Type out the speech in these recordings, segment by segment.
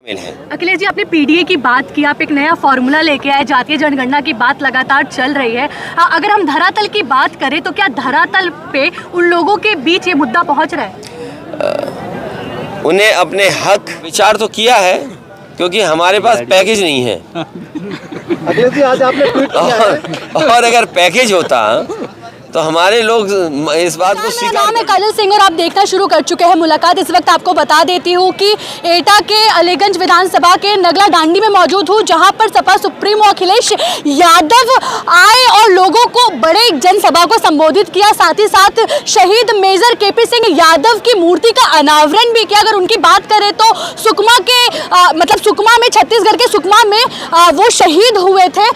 अखिलेश जी, आपने पीडीए की बात की, आप एक नया फॉर्मूला लेके आए, जातीय जनगणना की बात लगातार चल रही है। अगर हम धरातल की बात करें तो क्या धरातल पे उन लोगों के बीच ये मुद्दा पहुंच रहा है? उन्हें अपने हक विचार तो किया है, क्योंकि हमारे पास पैकेज नहीं है। अखिलेश जी, आज आपने ट्वीट किया है। और अगर पैकेज होता तो हमारे लोग इस बात को मेरा नाम है काजल सिंह और आप देखना शुरू कर चुके हैं मुलाकात। इस वक्त आपको बता देती हूँ कि एटा के अलीगंज विधानसभा के नगला डांडी में मौजूद हूँ, जहाँ पर सपा सुप्रीमो अखिलेश यादव आए और लोगों को बड़े जनसभा को संबोधित किया। साथ ही साथ शहीद मेजर केपी सिंह यादव की मूर्ति का अनावरण भी किया। अगर उनकी बात करें तो सुकमा के मतलब सुकमा में, छत्तीसगढ़ के सुकमा में वो शहीद हुए थे।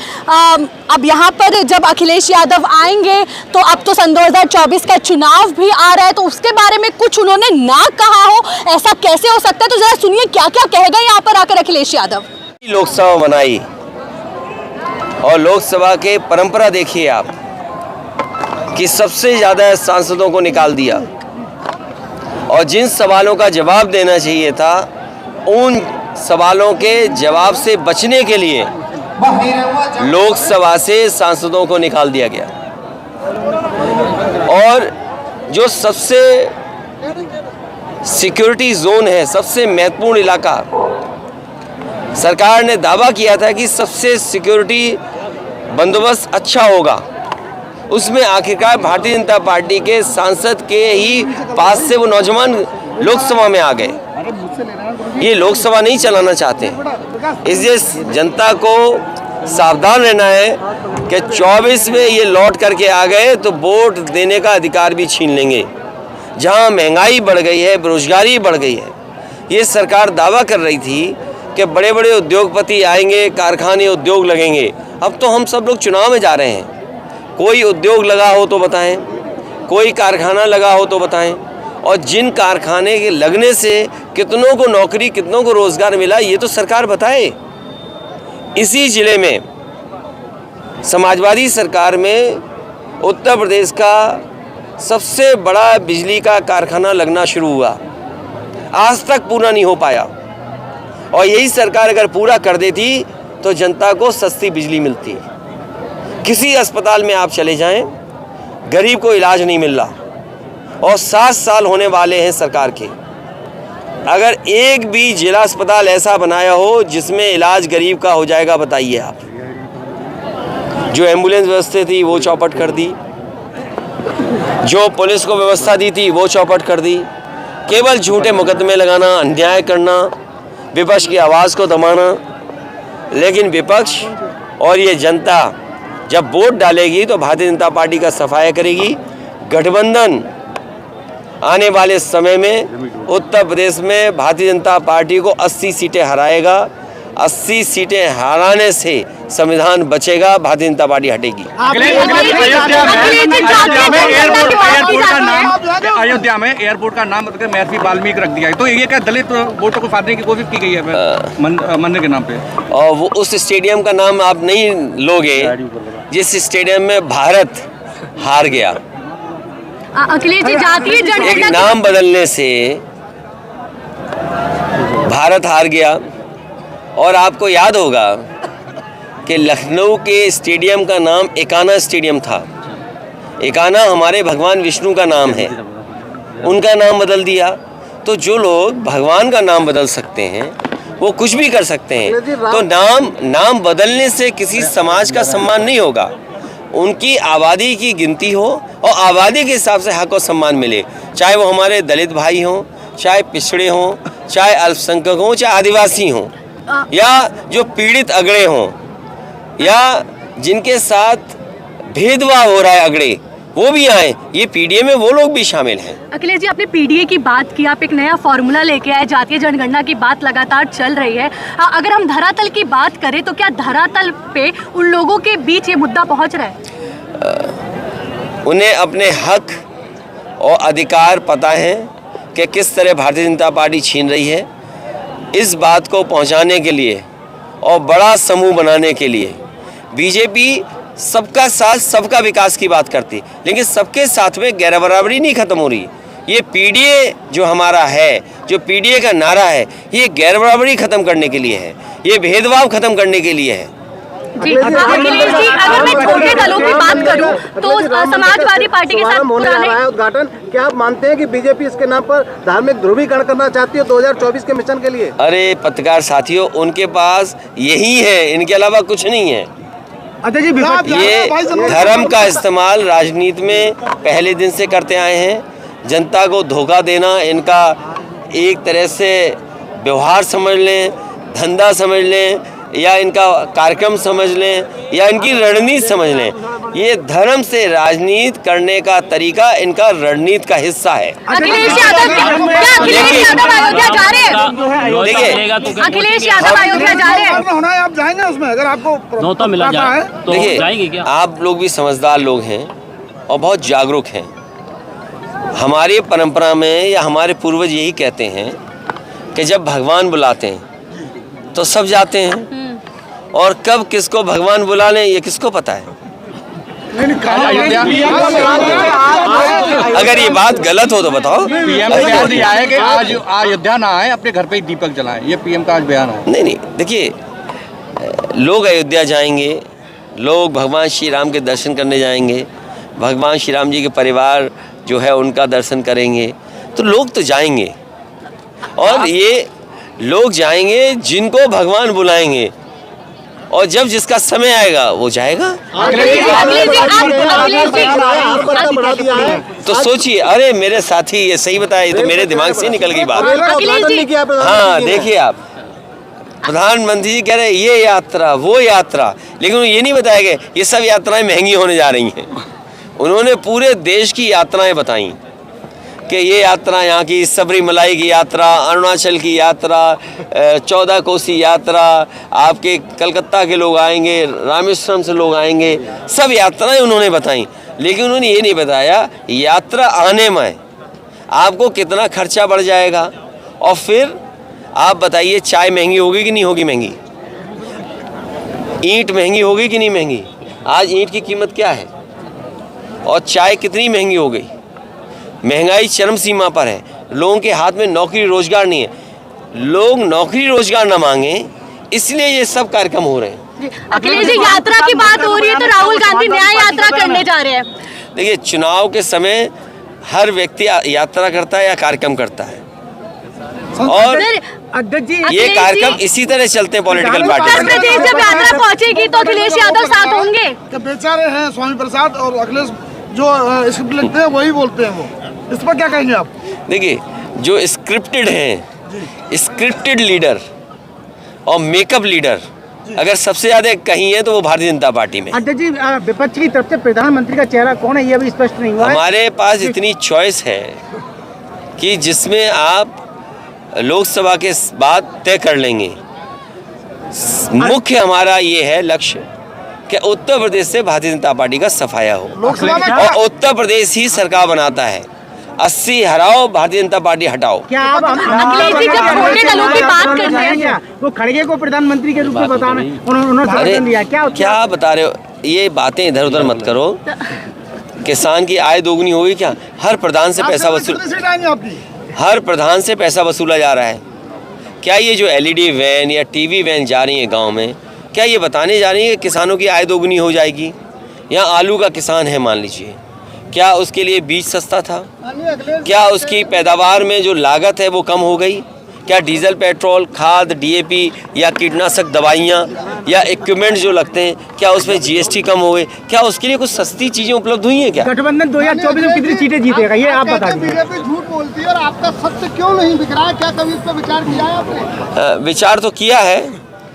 अब यहाँ पर जब अखिलेश यादव आएंगे तो अब तो सन 2024 का चुनाव भी आ रहा है, तो उसके बारे में कुछ उन्होंने ना कहा हो, ऐसा कैसे हो सकता है? तो जरा सुनिए क्या क्या कह गए यहाँ पर आकर अखिलेश यादव। लोकसभा बनाई और लोकसभा के परंपरा देखिए आप कि सबसे ज्यादा सांसदों को निकाल दिया और जिन सवालों का जवाब देना चाहिए था उन सवालों के जवाब से बचने के लिए लोकसभा से सांसदों को निकाल दिया गया। और जो सबसे सिक्योरिटी जोन है, सबसे महत्वपूर्ण इलाका, सरकार ने दावा किया था कि सबसे सिक्योरिटी बंदोबस्त अच्छा होगा, उसमें आखिरकार भारतीय जनता पार्टी के सांसद के ही पास से वो नौजवान लोकसभा में आ गए। ये लोकसभा नहीं चलाना चाहते, इसलिए जनता को सावधान रहना है कि 24 में ये लौट करके आ गए तो वोट देने का अधिकार भी छीन लेंगे। जहां महंगाई बढ़ गई है, बेरोजगारी बढ़ गई है, ये सरकार दावा कर रही थी कि बड़े बड़े उद्योगपति आएंगे, कारखाने उद्योग लगेंगे। अब तो हम सब लोग चुनाव में जा रहे हैं, कोई उद्योग लगा हो तो बताएं, कोई कारखाना लगा हो तो बताएं, और जिन कारखाने के लगने से कितनों को नौकरी, कितनों को रोजगार मिला, ये तो सरकार बताए। इसी जिले में समाजवादी सरकार में उत्तर प्रदेश का सबसे बड़ा बिजली का कारखाना लगना शुरू हुआ, आज तक पूरा नहीं हो पाया। और यही सरकार अगर पूरा कर देती तो जनता को सस्ती बिजली मिलती। किसी अस्पताल में आप चले जाएं, गरीब को इलाज नहीं मिल रहा और 7 साल होने वाले हैं सरकार के। अगर एक भी जिला अस्पताल ऐसा बनाया हो जिसमें इलाज गरीब का हो जाएगा, बताइए आप। जो एम्बुलेंस व्यवस्था थी वो चौपट कर दी, जो पुलिस को व्यवस्था दी थी वो चौपट कर दी। केवल झूठे मुकदमे लगाना, अन्याय करना, विपक्ष की आवाज़ को दबाना। लेकिन विपक्ष और ये जनता जब वोट डालेगी तो भारतीय जनता पार्टी का सफाया करेगी। गठबंधन आने वाले समय में उत्तर प्रदेश में भारतीय जनता पार्टी को 80 सीटें हराएगा। 80 सीटें हराने से संविधान बचेगा, भारतीय जनता पार्टी हटेगी। अयोध्या में एयरपोर्ट का नाम मतलब महर्षि वाल्मीकि रख दिया है, तो ये क्या दलित वोटों को फाड़ने की कोशिश की गई है मंदिर के नाम पे? और वो उस स्टेडियम का नाम आप नहीं लोगे जिस स्टेडियम में भारत हार गया। अखिलेश जी, जातीय जनगणना एक नाम बदलने से भारत हार गया। और आपको याद होगा कि लखनऊ के स्टेडियम का नाम एकाना स्टेडियम था। एकाना हमारे भगवान विष्णु का नाम है, उनका नाम बदल दिया। तो जो लोग भगवान का नाम बदल सकते हैं वो कुछ भी कर सकते हैं। तो नाम बदलने से किसी समाज का सम्मान नहीं होगा। उनकी आबादी की गिनती हो और आबादी के हिसाब से हक और सम्मान मिले, चाहे वो हमारे दलित भाई हों, चाहे पिछड़े हों, चाहे अल्पसंख्यक हों, चाहे आदिवासी हों, या जो पीड़ित अगड़े हों, या जिनके साथ भेदभाव हो रहा है अगड़े, वो भी आए। ये पीडीए में वो लोग भी शामिल हैं। अखिलेश जी, आपने पीडीए की बात की, आप एक नया फॉर्मूला लेके आए, जातीय जनगणना की बात लगातार चल रही है। अगर हम धरातल की बात करें तो क्या धरातल पे उन लोगों के बीच ये मुद्दा पहुंच रहा है? उन्हें अपने हक और अधिकार पता है कि किस तरह भारतीय जनता पार्टी छीन रही है। इस बात को पहुंचाने के लिए और बड़ा समूह बनाने के लिए बीजेपी सबका साथ, सबका विकास की बात करती, लेकिन सबके साथ में गैर बराबरी नहीं खत्म हो रही। ये पीडीए जो हमारा है जो पीडीए का नारा है, ये गैर बराबरी खत्म करने के लिए है, ये भेदभाव खत्म करने के लिए है। जी, अखिलेश जी, अगर मैं छोटे दलों की बात करूं तो समाजवादी पार्टी के साथ होने जा रहा है उद्घाटन, क्या आप मानते हैं कि बीजेपी इसके नाम पर धार्मिक ध्रुवीकरण करना चाहती है 2024 के मिशन के लिए? अरे पत्रकार साथियों, उनके पास यही है, इनके अलावा कुछ नहीं है। ये धर्म का इस्तेमाल राजनीति में पहले दिन से करते आए हैं। जनता को धोखा देना इनका एक तरह से व्यवहार समझ लें, धंधा समझ लें, या इनका कार्यक्रम समझ लें, या इनकी रणनीति समझ लें। ये धर्म से राजनीति करने का तरीका इनका रणनीति का हिस्सा है। अखिलेश यादव अयोध्या जा रहे हैं? देखिए, अखिलेश यादव अयोध्या जा रहे हैं? होना है, आप जाएंगे उसमें अगर आपको न्योता मिला जाए तो जाएंगे देखिए, क्या? आप लोग भी समझदार लोग हैं और बहुत जागरूक हैं। हमारी परंपरा में या हमारे पूर्वज यही कहते हैं कि जब भगवान बुलाते हैं तो सब जाते हैं, और कब किसको भगवान बुला लें ये किसको पता है। अगर ये बात गलत हो तो बताओ। पीएम ने बयान दिया है कि आज अयोध्या ना आए, अपने घर पे ही दीपक जलाएं, ये पीएम का आज बयान है। नहीं, देखिए, लोग अयोध्या जाएंगे, लोग भगवान श्री राम के दर्शन करने जाएंगे, भगवान श्री राम जी के परिवार जो है उनका दर्शन करेंगे, तो लोग तो जाएंगे, और ये लोग जाएंगे जिनको भगवान बुलाएंगे, और जब जिसका समय आएगा वो जाएगा। तो सोचिए, अरे मेरे साथी ये सही बताया, ये तो मेरे दिमाग से निकल गई बात। हाँ, देखिए, आप प्रधानमंत्री जी कह रहे ये यात्रा वो यात्रा, लेकिन ये नहीं बताया गया ये सब यात्राएं महंगी होने जा रही हैं। उन्होंने पूरे देश की यात्राएं बताई कि ये यात्रा यहाँ की सबरीमलाई की यात्रा, अरुणाचल की यात्रा, 14 कोसी यात्रा, आपके कलकत्ता के लोग आएंगे, रामेश्वरम से लोग आएंगे, सब यात्राएं उन्होंने बताई। लेकिन उन्होंने ये नहीं बताया यात्रा आने में आपको कितना खर्चा बढ़ जाएगा। और फिर आप बताइए, चाय महंगी होगी कि नहीं होगी महंगी? ईंट महंगी होगी कि नहीं महंगी? आज ईंट की कीमत क्या है, और चाय कितनी महंगी हो गई? महंगाई चरम सीमा पर है, लोगों के हाथ में नौकरी रोजगार नहीं है, लोग नौकरी रोजगार न मांगे, इसलिए ये सब कार्यक्रम हो रहे हैं। अखिलेश जी, यात्रा की बात हो रही है तो राहुल गांधी न्याय यात्रा करने जा रहे हैं। देखिए, चुनाव के समय हर व्यक्ति यात्रा करता है या कार्यक्रम करता है, और ये कार्यक्रम इसी तरह चलते हैं पॉलिटिकल पार्टी। उत्तर प्रदेश जब यात्रा पहुंचेगी तो अखिलेश यादव साथ होंगे? बेचारे हैं स्वामी प्रसाद और अखिलेश, जो स्क्रिप्ट लिखते हैं वही बोलते हैं, वो इस पर क्या कहेंगे आप? देखिए, जो स्क्रिप्टेड हैं, स्क्रिप्टेड लीडर और मेकअप लीडर अगर सबसे ज्यादा कहीं है तो वो भारतीय जनता पार्टी में। अध्यक्ष जी, विपक्ष की तरफ से प्रधानमंत्री का चेहरा कौन है ये अभी स्पष्ट नहीं हुआ है। हमारे पास इतनी चॉइस है कि जिसमें आप लोकसभा के बाद तय कर लेंगे। मुख्य हमारा ये है लक्ष्य कि उत्तर प्रदेश से भारतीय जनता पार्टी का सफाया हो, और उत्तर प्रदेश ही सरकार बनाता है। 80 हराओ, भारतीय जनता पार्टी हटाओ। क्या आप अखिलेश जी, जब छोटे दलों की बात करते हैं वो खड़गे को प्रधानमंत्री के रूप में बताना, उन्होंने समर्थन दिया, क्या बता रहे हो? ये बातें इधर उधर मत करो। किसान की आय दोगुनी होगी क्या? हर प्रधान से पैसा वसूला जा रहा है। क्या ये जो LED वैन या TV वैन जा रही है गांव में, क्या ये बताने जा रही है कि किसानों की आय दोगुनी हो जाएगी? या आलू का किसान है मान लीजिए, क्या उसके लिए बीज सस्ता था? क्या उसकी पैदावार में जो लागत है वो कम हो गई? क्या डीजल, पेट्रोल, खाद, DAP या कीटनाशक दवाइयाँ या इक्विपमेंट जो लगते हैं, क्या उसमें GST कम हो गए? क्या उसके लिए कुछ सस्ती चीज़ें उपलब्ध हुई हैं क्या? गठबंधन 2024 में कितनी सीटें जीतेगा ये आप बता दीजिए। बीजेपी झूठ बोलती है और आपका सत्य क्यों नहीं दिख रहा है? क्या कभी इस पर विचार किया है आपने? विचार तो किया है,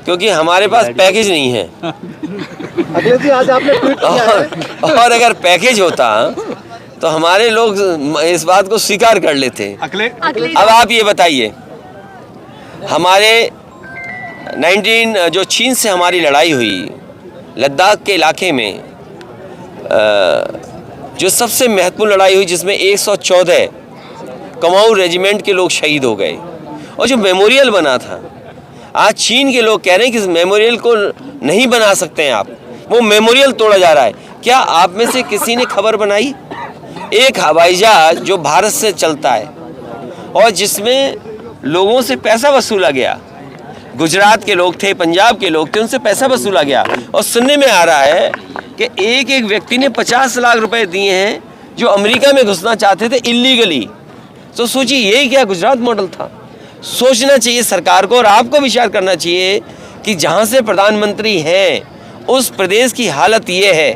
क्योंकि हमारे पास पैकेज नहीं है। अखिलेश जी, आज आपने ट्वीट किया है। और अगर पैकेज होता तो हमारे लोग इस बात को स्वीकार कर लेते। अब आप ये बताइए, हमारे 19 जो चीन से हमारी लड़ाई हुई लद्दाख के इलाके में, जो सबसे महत्वपूर्ण लड़ाई हुई जिसमें 114 कुमाऊं रेजिमेंट के लोग शहीद हो गए, और जो मेमोरियल बना था, आज चीन के लोग कह रहे हैं कि इस मेमोरियल को नहीं बना सकते हैं आप, वो मेमोरियल तोड़ा जा रहा है। क्या आप में से किसी ने खबर बनाई? एक हवाई जहाज जो भारत से चलता है और जिसमें लोगों से पैसा वसूला गया। गुजरात के लोग थे, पंजाब के लोग थे, उनसे पैसा वसूला गया। और सुनने में आ रहा है कि एक एक व्यक्ति ने 50 लाख रुपए दिए हैं जो अमेरिका में घुसना चाहते थे इलीगली। तो सोचिए, यही क्या गुजरात मॉडल था? सोचना चाहिए सरकार को और आपको विचार करना चाहिए कि जहाँ से प्रधानमंत्री हैं उस प्रदेश की हालत ये है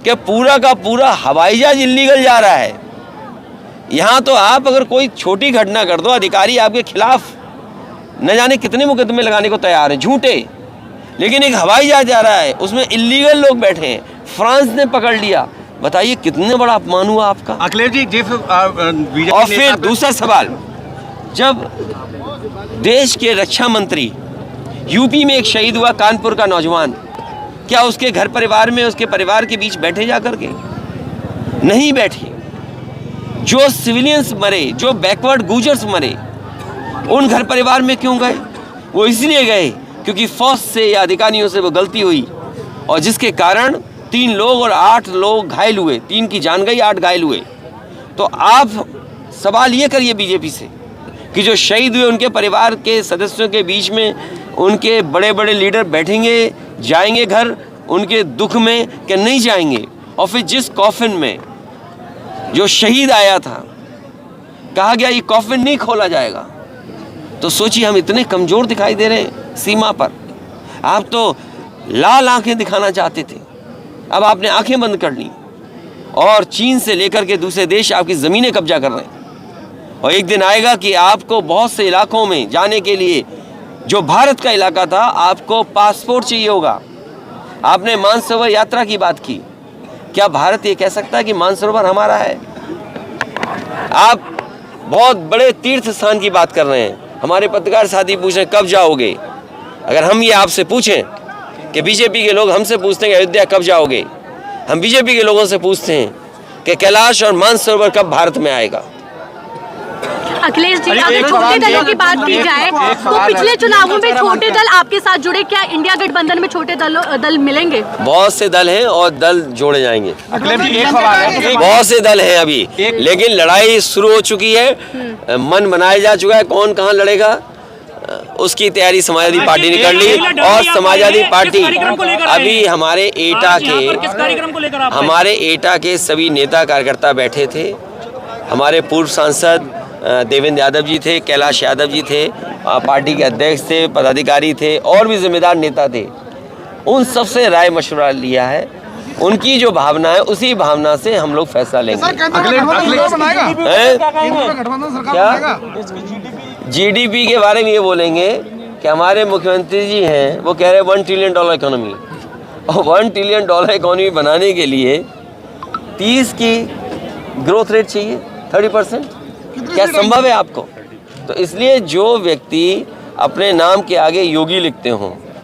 कि पूरा का पूरा हवाई जहाज इलीगल जा रहा है। यहाँ तो आप अगर कोई छोटी घटना कर दो, अधिकारी आपके खिलाफ न जाने कितने मुकदमे लगाने को तैयार हैं, झूठे। लेकिन एक हवाई जहाज जा रहा है, उसमें इलीगल लोग बैठे हैं, फ्रांस ने पकड़ लिया। बताइए कितने बड़ा अपमान हुआ आपका। अखिलेश जी, और फिर दूसरा सवाल, जब देश के रक्षा मंत्री, यूपी में एक शहीद हुआ कानपुर का नौजवान, क्या उसके घर परिवार में उसके परिवार के बीच बैठे जा करके? नहीं बैठे। जो सिविलियंस मरे, जो बैकवर्ड गुजर्स मरे, उन घर परिवार में क्यों गए? वो इसलिए गए क्योंकि फौज से या अधिकारियों से वो गलती हुई और जिसके कारण 3 लोग और 8 लोग घायल हुए। 3 की जान गई, 8 घायल हुए। तो आप सवाल ये करिए बीजेपी से कि जो शहीद हुए उनके परिवार के सदस्यों के बीच में उनके बड़े बड़े लीडर बैठेंगे, जाएंगे घर उनके दुख में कि नहीं जाएंगे? और फिर जिस कॉफिन में जो शहीद आया था, कहा गया ये कॉफिन नहीं खोला जाएगा। तो सोचिए, हम इतने कमज़ोर दिखाई दे रहे हैं सीमा पर। आप तो लाल आंखें दिखाना चाहते थे, अब आपने आंखें बंद कर ली और चीन से लेकर के दूसरे देश आपकी ज़मीनें कब्जा कर रहे हैं। और एक दिन आएगा कि आपको बहुत से इलाकों में जाने के लिए, जो भारत का इलाका था, आपको पासपोर्ट चाहिए होगा। आपने मानसरोवर यात्रा की बात की, क्या भारत ये कह सकता है कि मानसरोवर हमारा है? आप बहुत बड़े तीर्थ स्थान की बात कर रहे हैं। हमारे पत्रकार साथी पूछ रहे हैं कब जाओगे। अगर हम ये आपसे पूछें कि बीजेपी के लोग हमसे पूछते हैं कि अयोध्या कब जाओगे, हम बीजेपी के लोगों से पूछते हैं कि कैलाश और मानसरोवर कब भारत में आएगा। अखिलेश जी, अगर छोटे दलों की बात की जाए तो पिछले चुनावों में छोटे दल आपके साथ जुड़े, क्या इंडिया गठबंधन में छोटे दल मिलेंगे? बहुत से दल हैं और दल जोड़े जाएंगे। अखिलेश जी, एक सवाल है। बहुत से दल हैं अभी, लेकिन लड़ाई शुरू हो चुकी है, मन बनाया जा चुका है। कौन कहाँ लड़ेगा उसकी तैयारी समाजवादी पार्टी ने कर ली। और समाजवादी पार्टी अभी हमारे एटा के सभी नेता कार्यकर्ता बैठे थे। हमारे पूर्व सांसद देवेंद्र यादव जी थे, कैलाश यादव जी थे, पार्टी के अध्यक्ष थे, पदाधिकारी थे और भी जिम्मेदार नेता थे। उन सबसे राय मशवरा लिया है। उनकी जो भावना है उसी भावना से हम लोग फैसला लेंगे। क्या जीडीपी के बारे में ये बोलेंगे कि हमारे मुख्यमंत्री जी हैं, वो कह रहे हैं $1 ट्रिलियन इकोनॉमी, और $1 ट्रिलियन इकोनॉमी बनाने के लिए 30 की ग्रोथ रेट चाहिए, 30%। क्या संभव है आपको? तो इसलिए जो व्यक्ति अपने नाम के आगे योगी लिखते हों,